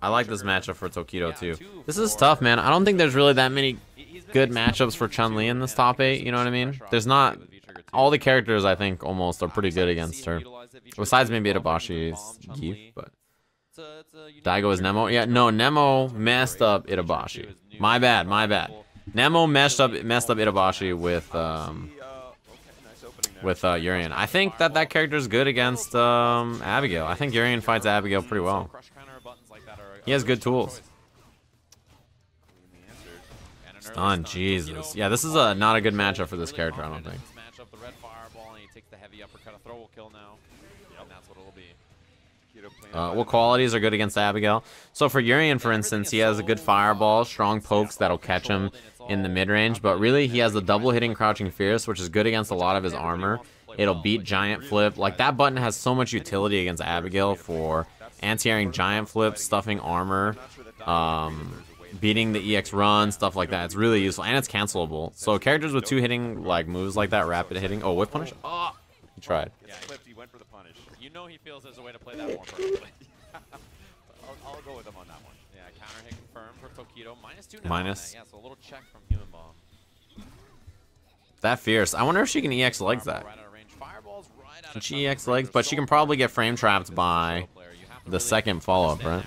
I like this matchup for Tokido too. This is tough, man. I don't think there's really that many good matchups for Chun-Li in this top 8, you know what I mean? There's not... All the characters, I think, almost are pretty good against her. Besides maybe Itabashi's Geef, but... Daigo is Nemo? Yeah, no, Nemo messed up Itabashi. My bad, my bad. Nemo messed up Itabashi with Urien. I think that character is good against Abigail. I think Urien fights Abigail pretty well. He has good tools. Stun, Jesus. Yeah, this is not a good matchup for this character, I don't think. What qualities are good against Abigail? So for Urien, for instance, he has a good fireball, strong pokes that'll catch him in the mid-range, but really he has the double hitting crouching fierce, which is good against a lot of his armor. It'll beat giant flip. Like, that button has so much utility against Abigail for anti-airing giant flip, stuffing armor, beating the EX run, stuff like that. It's really useful, and it's cancelable. So characters with 2 hitting like moves like that, rapid hitting. Oh, whip punish? Oh, he tried. Yeah, he went for the punish. You know he feels there's a way to play that more perfectly. I'll go with him on that one. Yeah, counter hit confirmed for Tokido. -2 now. Minus. Yeah, so a little check from Humanbomb. That fierce. I wonder if she can EX legs that. Can she EX legs? But she can probably get frame trapped by the second follow-up, right?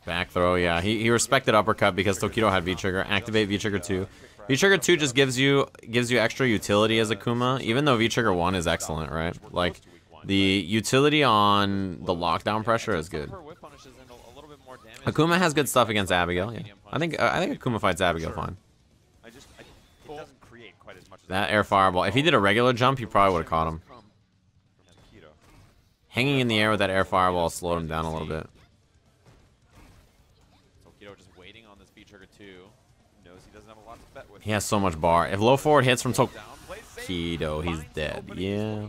Back throw, yeah. He respected uppercut because Tokido had V-trigger. Activate V-trigger 2. V-trigger 2 just gives you extra utility as Akuma, even though V-trigger 1 is excellent, right? Like, the utility on the lockdown pressure is good. Akuma has good stuff against Abigail. Yeah. I think Akuma fights Abigail fine. That air fireball. If he did a regular jump, he probably would have caught him. Hanging in the air with that air fireball slowed him down a little bit. He has so much bar. If low forward hits from Tokido, he's dead. Yeah.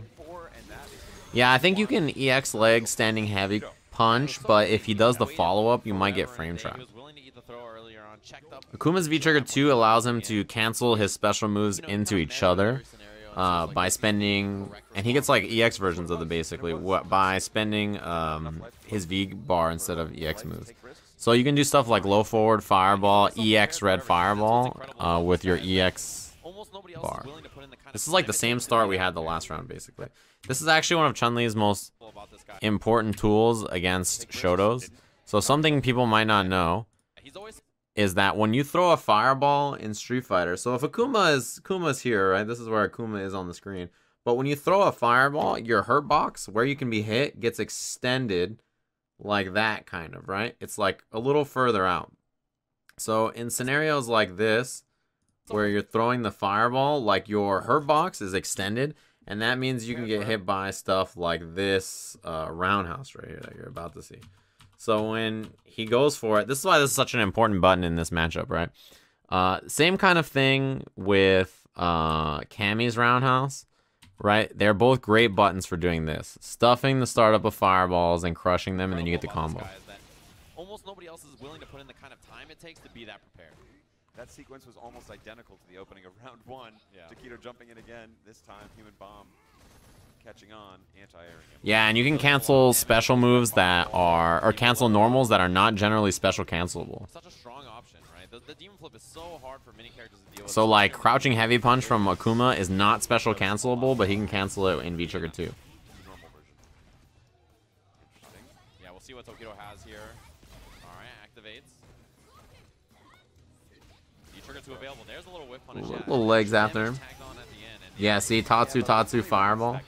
Yeah, I think you can EX leg standing heavy punch, but if he does the follow-up, you might get frame trap. Akuma's V-trigger 2 allows him to cancel his special moves into each other by spending, and he gets like EX versions of them basically, by spending his V-bar instead of EX moves. So you can do stuff like low forward, fireball, EX red fireball with your EX bar. This is like the same start we had the last round, basically. This is actually one of Chun-Li's most important tools against Shotos. So something people might not know is that when you throw a fireball in Street Fighter, so if Akuma's here, right? This is where Akuma is on the screen. But when you throw a fireball, your hurt box, where you can be hit, gets extended like that, kind of, right? It's like a little further out. So in scenarios like this, where you're throwing the fireball, like your hurt box is extended, and that means you can get hit by stuff like this roundhouse right here that you're about to see. So when he goes for it, this is why this is such an important button in this matchup, right? Same kind of thing with Cammy's roundhouse. Right? They're both great buttons for doing this. Stuffing the startup of fireballs and crushing them, and then you get the combo. Almost nobody else is willing to put in the kind of time it takes to be that prepared. That sequence was almost identical to the opening of round 1. Yeah. Tokido jumping in again, this time Humanbomb catching on, anti-airing him. Yeah, and you can cancel special moves that are, or cancel normals that are not generally special cancelable. Such a strong option, right? The demon flip is so hard for many characters to deal with. So like crouching heavy punch from Akuma is not special cancelable, but he can cancel it in V-trigger 2. Normal version. Yeah, we'll see what Tokido has here. Alright, activates. V-trigger 2 available. There's a little whip punish. Little legs after him. Yeah, see, Tatsu fireball.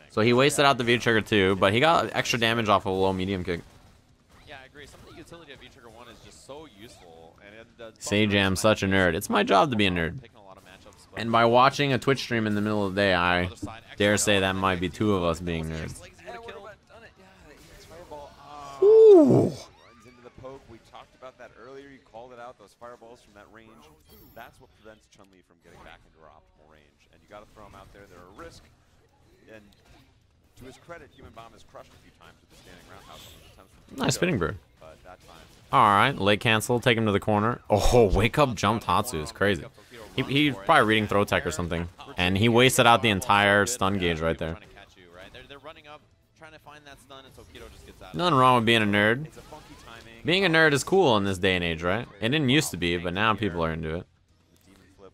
So he wasted out the V-trigger 2, but he got extra damage off of a low medium kick. Yeah, I agree. Some of the utility of V-trigger 1 is just so useful. And Sajam, such a nerd. It's my job to be a nerd. And by watching a Twitch stream in the middle of the day, I dare say that might be 2 of us being nerds. Ooh. Into the poke. We talked about that earlier. You called it out. Those fireballs from that range. That's what prevents Chun-Li from getting back into her optimal range. And you got to throw them out there. They're a risk. And to his credit, Humanbomb has crushed a few times with the standing roundhouse. Nice spinning bird. Alright, leg cancel, take him to the corner. Oh, wake up jump Tatsu is crazy. He's probably reading throw tech or something. And he wasted out the entire stun gauge right there. trying to find that stun, and Tokido just gets out. Nothing wrong with being a nerd. It's a funky timing. Being a nerd is cool in this day and age, right? It didn't used to be, but now people are into it.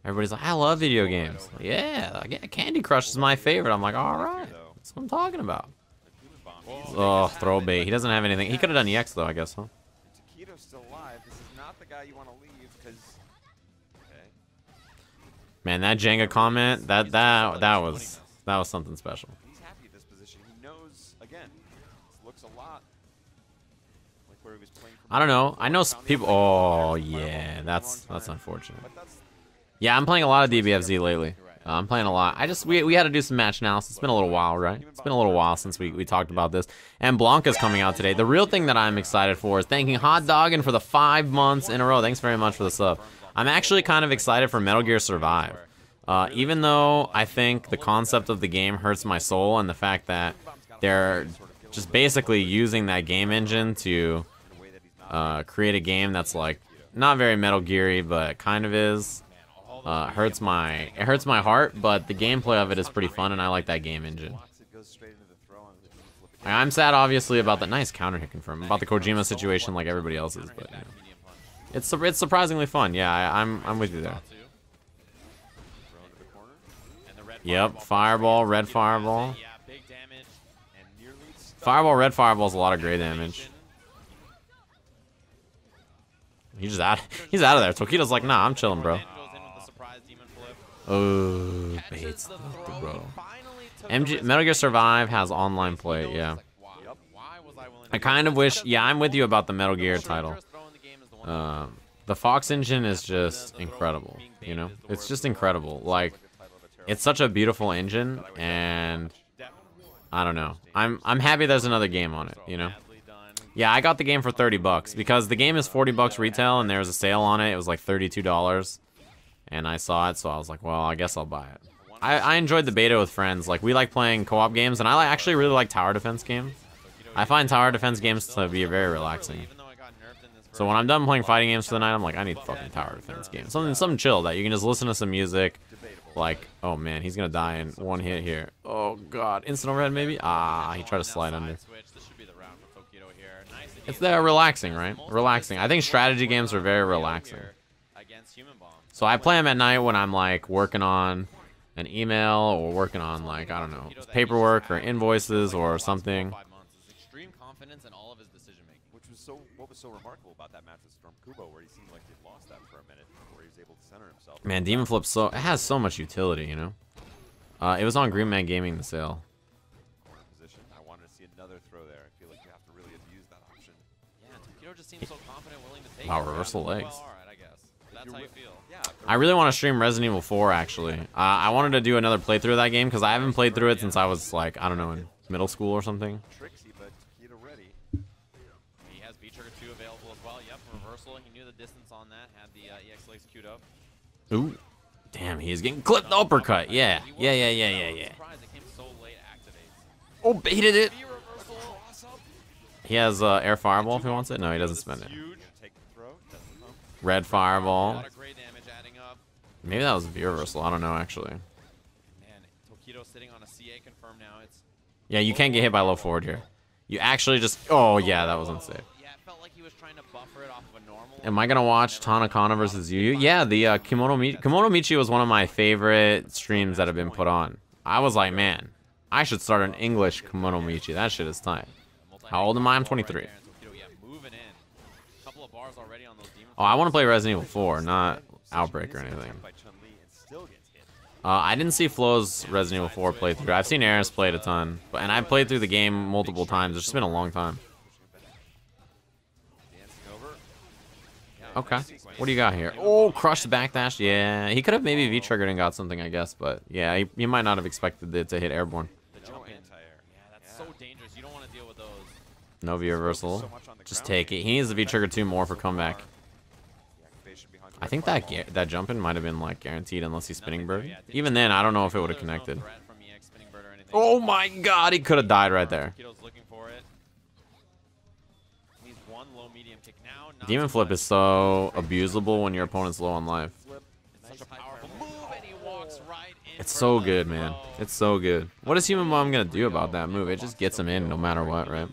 Everybody's like, I love video games. Yeah, Candy Crush is my favorite. I'm like, all right, that's what I'm talking about. Oh, throw bait. He doesn't have anything. He could have done EX though, I guess, huh? Tokido's still alive. This is not the guy you want to leave because. Okay. Man, that Jenga comment, that was something special. He's happy at this position. He knows again. This looks a lot like where he was playing. I don't know. I know people. Oh yeah, that's unfortunate. Yeah, I'm playing a lot of DBFZ lately. I'm playing a lot. We had to do some match analysis. It's been a little while, right? It's been a little while since we talked about this. And Blanca's coming out today. The real thing that I'm excited for is thanking Hot Doggin for the 5 months in a row. Thanks very much for the sub. I'm actually kind of excited for Metal Gear Survive. Even though I think the concept of the game hurts my soul, and the fact that they're just basically using that game engine to create a game that's like not very Metal Gear-y, but kind of is. It hurts my heart, but the gameplay of it is pretty fun, and I like that game engine. I'm sad, obviously, about the nice counter hit confirm about the Kojima situation, like everybody else is, but you know. It's surprisingly fun. Yeah, I'm with you there. Yep, fireball, red fireball. Fireball, red fireball is a lot of great damage. He's out of there. Tokido's like, nah, I'm chilling, bro. Oh, baits the throw. Metal Gear Survive has online play, yeah. I kind of wish, yeah, I'm with you about the Metal Gear title. The Fox engine is just incredible, you know? It's just incredible. Like, it's such a beautiful engine, and I don't know. I'm happy there's another game on it, you know? Yeah, I got the game for 30 bucks because the game is 40 bucks retail, and there was a sale on it. It was like $32. And I saw it, so I was like, well, I guess I'll buy it. I enjoyed the beta with friends. Like, we like playing co-op games, and I actually really like tower defense games. I find tower defense games to be very relaxing. So when I'm done playing fighting games for the night, I'm like, I need fucking tower defense games. Something chill that you can just listen to some music. Like, oh man, he's gonna die in one hit here. Oh god, instant overhead maybe? Ah, he tried to slide under. It's there relaxing, right? Relaxing. I think strategy games are very relaxing. So I play them at night when I'm like working on an email or working on like, I don't know, paperwork or invoices or something. Extreme confidence in all of his decision making. What was so remarkable about that match with Storm Kubo, where he seemed like he'd lost that for a minute before he was able to center himself. Man, Demon Flip it has so much utility, you know. It was on Green Man Gaming, the sale. Position. I wanted to see another throw there. I feel like you have to really abuse that option. Yeah, Tokido just seems so confident, willing to take wow, reversal legs. Well, all right, I guess. That's how you feel. Yeah. I really want to stream Resident Evil 4, actually. I wanted to do another playthrough of that game, because I haven't played through it since I was, like, I don't know, in middle school or something. Tricksy, but Tokido ready. He has V-Trigger 2 available as well. Yep, reversal. He knew the distance on that, had the EX legs queued up. Ooh. Damn, he is getting clipped uppercut. Yeah. Yeah. Oh, baited it. He has air fireball if he wants it. No, he doesn't spend it. Red fireball. Maybe that was a V reversal. I don't know, actually. Man, Tokido sitting on a CA confirm now. Yeah, you can't get hit by low forward here. You actually just... Oh, yeah, that was unsafe. Yeah, it felt like he was trying to buffer it off of a normal. Am I going to watch Tanakana versus Yu? Yeah, the Kimono Michi was one of my favorite streams that have been put on. I was like, man, I should start an English Kimono Michi. That shit is tight. How old am I? I'm 23. Oh, I want to play Resident Evil 4, not Outbreak or anything. I didn't see Flo's Resident Evil 4 playthrough. I've seen Eris play it a ton, and I've played through the game multiple times. It's just been a long time. Okay, what do you got here? Oh, crush the backdash. Yeah, he could have maybe V-triggered and got something, I guess, but yeah, he might not have expected it to hit airborne. Yeah, that's so dangerous. You don't want to deal with those. No V reversal. Just take it. He needs the V-trigger 2 more for comeback. I think that jump in might have been like guaranteed unless he's spinning bird. Even then, I don't know if it would have connected. Oh my god, he could have died right there. Demon Flip is so abusable when your opponent's low on life. It's so good, man. It's so good. What is Humanbomb gonna do about that move? It just gets him in no matter what, right?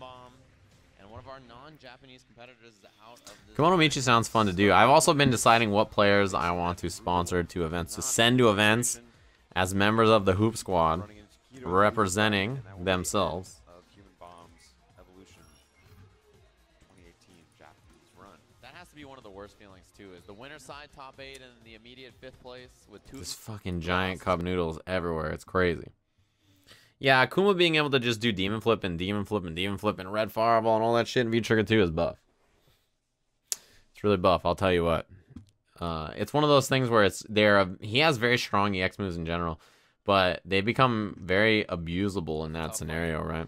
Kimono Michi sounds fun to do. I've also been deciding what players I want to sponsor to events, to send to events as members of the Hoop Squad, representing themselves. Of Humanbomb's Evolution 2018 Japanese run. That has to be one of the worst feelings too. Is the winner side top 8 and the immediate 5th place with 2. This fucking giant cup noodles everywhere. It's crazy. Yeah, Akuma being able to just do Demon Flip and Demon Flip and Demon Flip and Red Fireball and all that shit in V-Trigger 2 is buff. It's really buff, I'll tell you what. It's one of those things where he has very strong EX moves in general, but they become very abusable in that scenario, right?